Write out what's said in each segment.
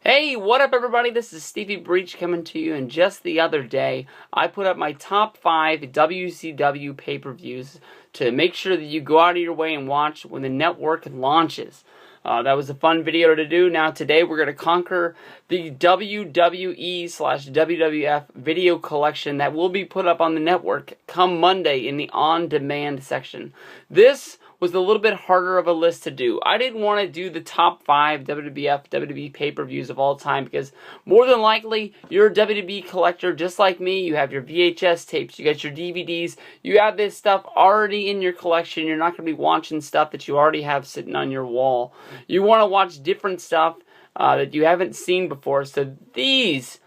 Hey, what up everybody? This is Stevie Breach coming to you, and just the other day, I put up my top 5 WCW pay-per-views to make sure that you go out of your way and watch when the network launches. That was a fun video to do. Now today we're going to conquer the WWE/WWF video collection that will be put up on the network come Monday in the on-demand section. This was a little bit harder of a list to do. I didn't want to do the top 5 WWF, WWE pay-per-views of all time because more than likely you're a WWE collector just like me. You have your VHS tapes, you got your DVDs, you have this stuff already in your collection. You're not going to be watching stuff that you already have sitting on your wall. You want to watch different stuff that you haven't seen before. So these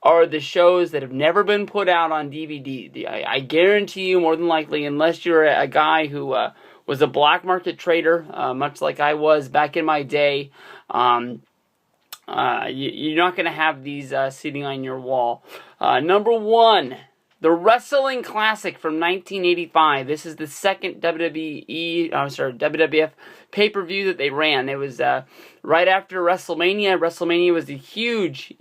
are the shows that have never been put out on DVD. I guarantee you, more than likely, unless you're a guy who was a black market trader, much like I was back in my day, you're not going to have these sitting on your wall. Number 1, the Wrestling Classic from 1985. This is the second WWF pay-per-view that they ran. It was right after WrestleMania. WrestleMania was a huge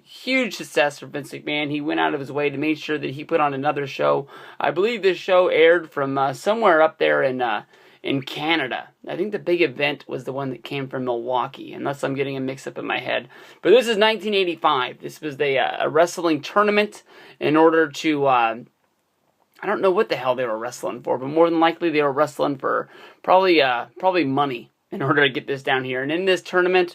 success for Vince McMahon. He went out of his way to make sure that he put on another show. I believe this show aired from somewhere up there in Canada. I think the big event was the one that came from Milwaukee, unless I'm getting a mix-up in my head. But this is 1985. This was a wrestling tournament in order to, I don't know what the hell they were wrestling for, but more than likely they were wrestling for probably money in order to get this down here. And in this tournament,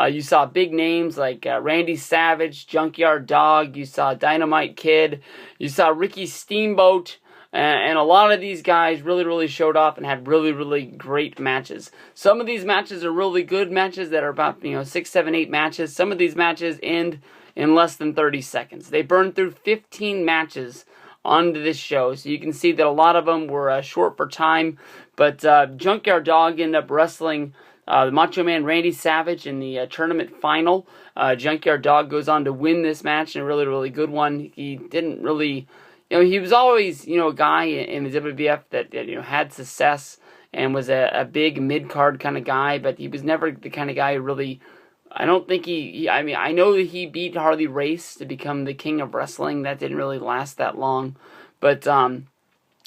you saw big names like Randy Savage, Junkyard Dog, you saw Dynamite Kid, you saw Ricky Steamboat, and a lot of these guys really showed off and had really great matches. Some of these matches are really good matches that are about 6, 7, 8 matches. Some of these matches end in less than 30 seconds. They burned through 15 matches onto this show, so you can see that a lot of them were short for time. But Junkyard Dog ended up wrestling the Macho Man Randy Savage in the tournament final. Junkyard Dog goes on to win this match in a really good one. He didn't really... he was always, a guy in the WWF that had success and was a big mid-card kind of guy, but he was never the kind of guy who really, I don't think I know that he beat Harley Race to become the king of wrestling. That didn't really last that long, but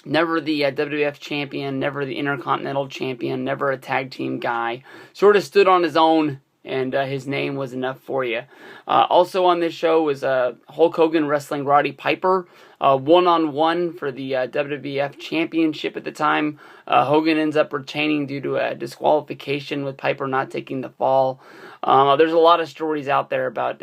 never the WWF champion, never the Intercontinental champion, never a tag team guy. Sort of stood on his own, and his name was enough for you. Also on this show was Hulk Hogan wrestling Roddy Piper, one-on-one for the WWF Championship at the time. Hogan ends up retaining due to a disqualification with Piper not taking the fall. There's a lot of stories out there about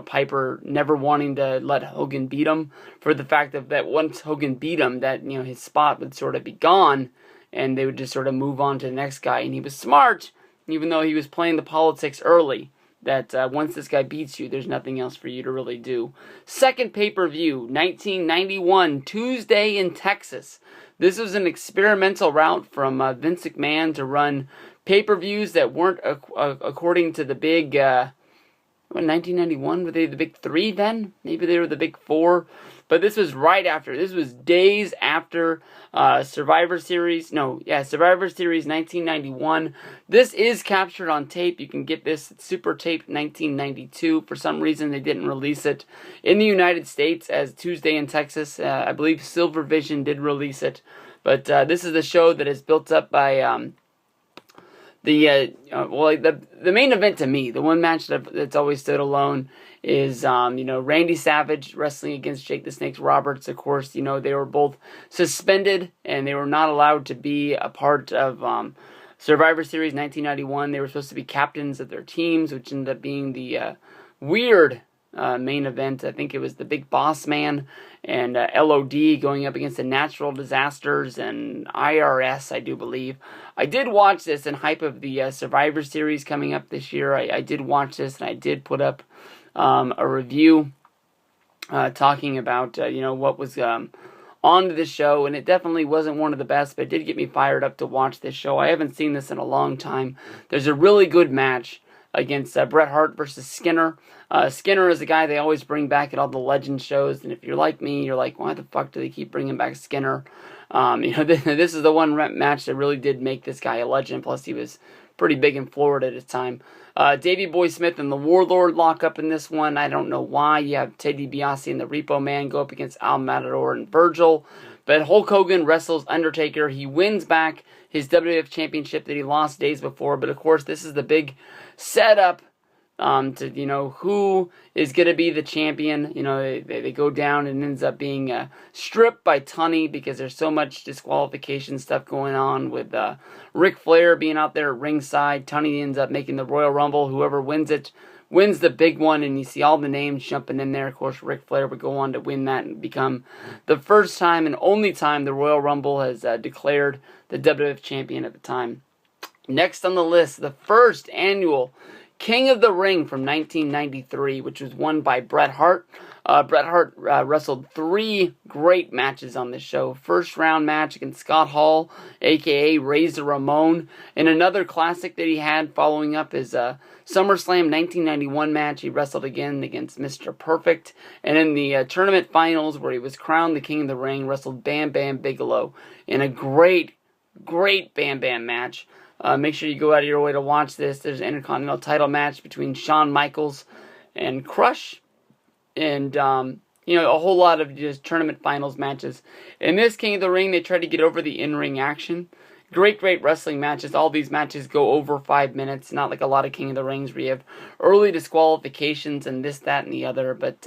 Piper never wanting to let Hogan beat him, for the fact that once Hogan beat him, that his spot would sort of be gone, and they would just sort of move on to the next guy. And he was smart, even though he was playing the politics early, that once this guy beats you, there's nothing else for you to really do. Second pay-per-view, 1991, Tuesday in Texas. This was an experimental route from Vince McMahon to run pay-per-views that weren't according to the big... 1991? Were they the big 3 then? Maybe they were the big 4. But this was right after. This was days after Survivor Series. Survivor Series 1991. This is captured on tape. You can get this. It's Super Tape 1992. For some reason, they didn't release it in the United States as Tuesday in Texas. I believe Silver Vision did release it. But this is the show that is built up by... The main event to me, the one match that's always stood alone is, Randy Savage wrestling against Jake the Snake Roberts. Of course, they were both suspended and they were not allowed to be a part of Survivor Series 1991. They were supposed to be captains of their teams, which ended up being the weird main event. I think it was the Big Boss Man and LOD going up against the Natural Disasters and IRS, I do believe. I did watch this in hype of the Survivor Series coming up this year. I did watch this, and I did put up a review talking about what was on the show, and it definitely wasn't one of the best, but it did get me fired up to watch this show. I haven't seen this in a long time. There's a really good match against Bret Hart versus Skinner. Skinner is a guy they always bring back at all the Legend shows, and if you're like me, you're like, why the fuck do they keep bringing back Skinner? This is the one match that really did make this guy a legend, plus he was pretty big in Florida at the time. Davey Boy Smith and the Warlord lock up in this one. I don't know why. You have Ted DiBiase and the Repo Man go up against Al Matador and Virgil. But Hulk Hogan wrestles Undertaker. He wins back his WWF Championship that he lost days before. But of course, this is the big setup to, who is going to be the champion. They go down and ends up being stripped by Tunney because there's so much disqualification stuff going on with Ric Flair being out there at ringside. Tunney ends up making the Royal Rumble. Whoever wins it wins the big one, and you see all the names jumping in there. Of course, Ric Flair would go on to win that and become the first time and only time the Royal Rumble has declared the WWF champion at the time. Next on the list, the first annual King of the Ring from 1993, which was won by Bret Hart. Bret Hart wrestled 3 great matches on this show. First round match against Scott Hall, a.k.a. Razor Ramon. And another classic that he had following up is SummerSlam 1991 match. He wrestled again against Mr. Perfect. And in the tournament finals, where he was crowned the King of the Ring, wrestled Bam Bam Bigelow in a great Bam Bam match. Make sure you go out of your way to watch this. There's an Intercontinental title match between Shawn Michaels and Crush. And, a whole lot of just tournament finals matches. In this King of the Ring, they try to get over the in-ring action. Great wrestling matches. All these matches go over 5 minutes. Not like a lot of King of the Rings where you have early disqualifications and this, that, and the other. But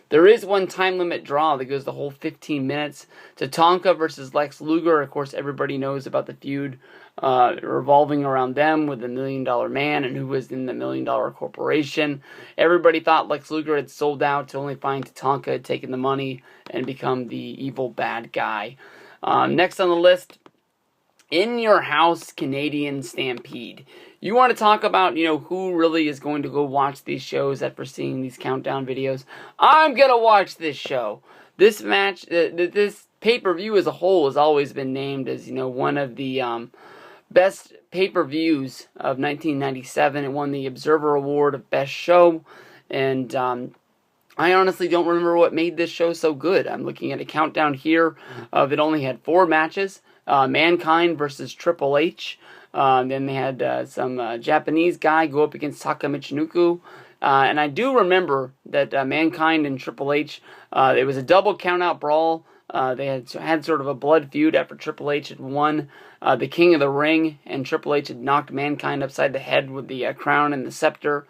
there is one time limit draw that goes the whole 15 minutes. Tatanka versus Lex Luger. Of course, everybody knows about the feud revolving around them with the $1 Million Man and who was in the $1 Million Corporation. Everybody thought Lex Luger had sold out to only find Tatanka had taken the money and become the evil bad guy. Next on the list, In Your House Canadian Stampede. You want to talk about, who really is going to go watch these shows after seeing these countdown videos? I'm going to watch this show. This match, this pay-per-view as a whole has always been named as, one of the best pay-per-views of 1997. It won the Observer Award of Best Show. And I honestly don't remember what made this show so good. I'm looking at a countdown here of it only had 4 matches. Mankind versus Triple H. Then they had some Japanese guy go up against Taka Michinoku. And I do remember that Mankind and Triple H, it was a double count-out brawl. They had sort of a blood feud after Triple H had won the King of the Ring, and Triple H had knocked Mankind upside the head with the crown and the scepter.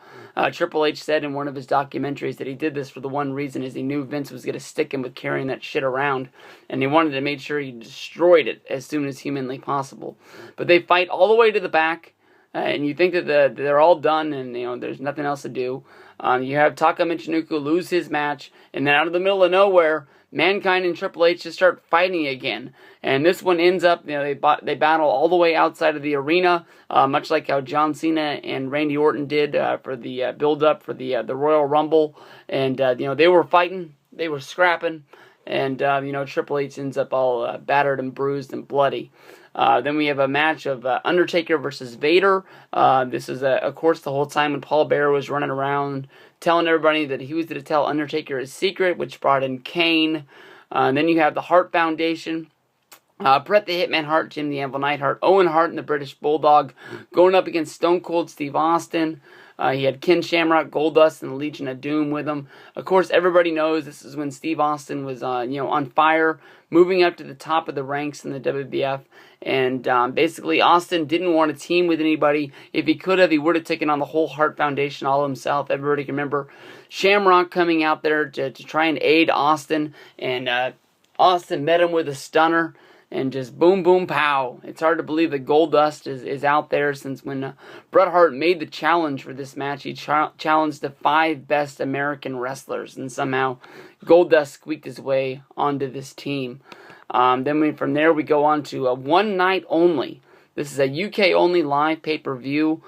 Triple H said in one of his documentaries that he did this for the one reason is he knew Vince was going to stick him with carrying that shit around, and he wanted to make sure he destroyed it as soon as humanly possible. But they fight all the way to the back, and you think that they're all done and there's nothing else to do. You have Taka Michinoku lose his match, and then out of the middle of nowhere, Mankind and Triple H just start fighting again. And this one ends up, they battle all the way outside of the arena, much like how John Cena and Randy Orton did for the build-up for the Royal Rumble. And, they were fighting, they were scrapping, and, Triple H ends up all battered and bruised and bloody. Then we have a match of Undertaker versus Vader. This is, of course, the whole time when Paul Bearer was running around telling everybody that he was going to tell Undertaker his secret, which brought in Kane. And then you have the Hart Foundation. Bret the Hitman Hart, Jim the Anvil Neidhart, Owen Hart and the British Bulldog going up against Stone Cold Steve Austin. He had Ken Shamrock, Goldust, and the Legion of Doom with him. Of course, everybody knows this is when Steve Austin was, on fire, moving up to the top of the ranks in the WWF. And basically, Austin didn't want to team with anybody. If he could have, he would have taken on the whole Hart Foundation all himself. Everybody can remember Shamrock coming out there to try and aid Austin. And Austin met him with a stunner. And just boom, boom, pow. It's hard to believe that Goldust is out there since when Bret Hart made the challenge for this match. He challenged the 5 best American wrestlers. And somehow Goldust squeaked his way onto this team. From there we go on to a One Night Only. This is a UK only live pay-per-view.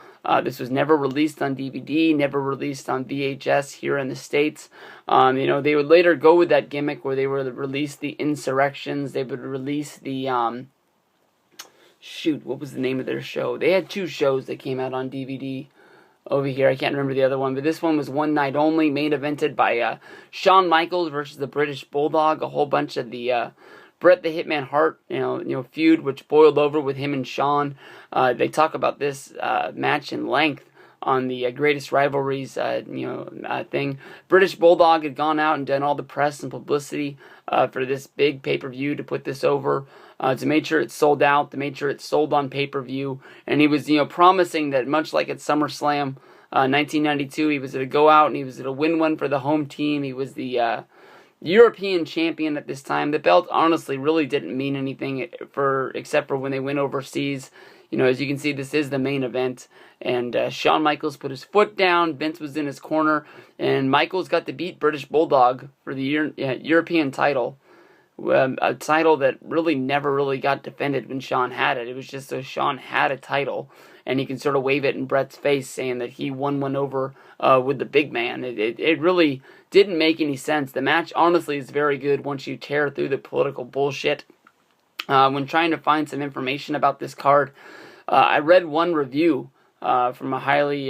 This was never released on DVD, never released on VHS here in the States. They would later go with that gimmick where they would release the Insurrections. They would release the, what was the name of their show? They had 2 shows that came out on DVD over here. I can't remember the other one, but this one was One Night Only, main evented by Shawn Michaels versus the British Bulldog. A whole bunch of the Bret the Hitman Hart, feud, which boiled over with him and Shawn. They talk about this match in length on the Greatest Rivalries thing. British Bulldog had gone out and done all the press and publicity for this big pay-per-view to put this over, to make sure it sold out, to make sure it sold on pay-per-view. And he was, promising that much like at SummerSlam 1992, he was going to go out and he was going to win one for the home team. He was the European champion at this time. The belt honestly really didn't mean anything except for when they went overseas. As you can see, this is the main event, and Shawn Michaels put his foot down, Vince was in his corner, and Michaels got to beat British Bulldog for the European title, a title that really never really got defended when Shawn had it. It was just so Shawn had a title, and he can sort of wave it in Bret's face, saying that he won one over with the big man. It really didn't make any sense. The match, honestly, is very good once you tear through the political bullshit. When trying to find some information about this card, I read one review from a highly,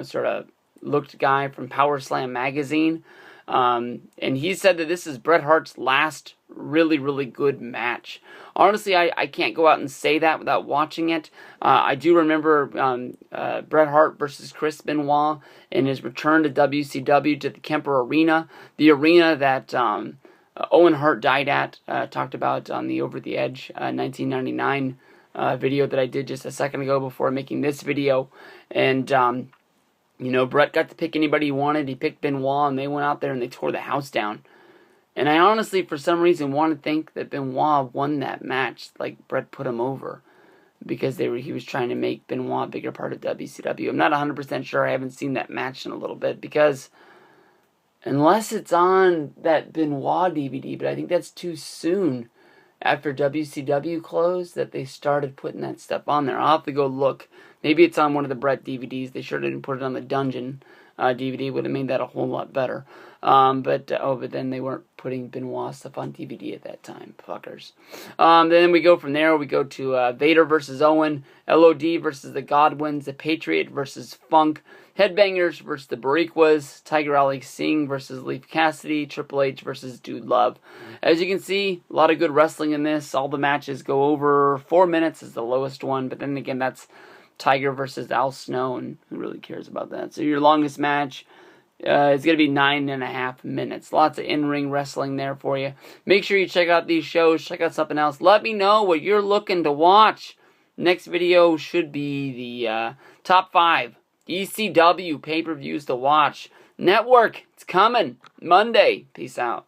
sort of looked guy from Power Slam magazine, and he said that this is Bret Hart's last really, really good match. Honestly, I can't go out and say that without watching it. I do remember Bret Hart versus Chris Benoit in his return to WCW to the Kemper Arena, the arena that Owen Hart died at, talked about on the Over the Edge 1999 video that I did just a second ago before making this video. And, Bret got to pick anybody he wanted. He picked Benoit, and they went out there and they tore the house down. And I honestly, for some reason, want to think that Benoit won that match, like Bret put him over, because he was trying to make Benoit a bigger part of WCW. I'm not 100% sure. I haven't seen that match in a little bit, because unless it's on that Benoit DVD, but I think that's too soon after WCW closed that they started putting that stuff on there. I'll have to go look. Maybe it's on one of the Bret DVDs. They sure didn't put it on the Dungeon DVD. Would have made that a whole lot better. But then they weren't putting Benoit stuff on DVD at that time, fuckers. Then we go from there. We go to Vader versus Owen, LOD versus the Godwins, the Patriot versus Funk, Headbangers versus the Bariquas, Tiger Ali Singh versus Leif Cassidy, Triple H versus Dude Love. As you can see, a lot of good wrestling in this. All the matches go over 4 minutes is the lowest one, but then again, that's Tiger versus Al Snow, and who really cares about that? So your longest match is going to be 9.5 minutes. Lots of in-ring wrestling there for you. Make sure you check out these shows. Check out something else. Let me know what you're looking to watch. Next video should be the top 5 ECW pay-per-views to watch. Network, it's coming Monday. Peace out.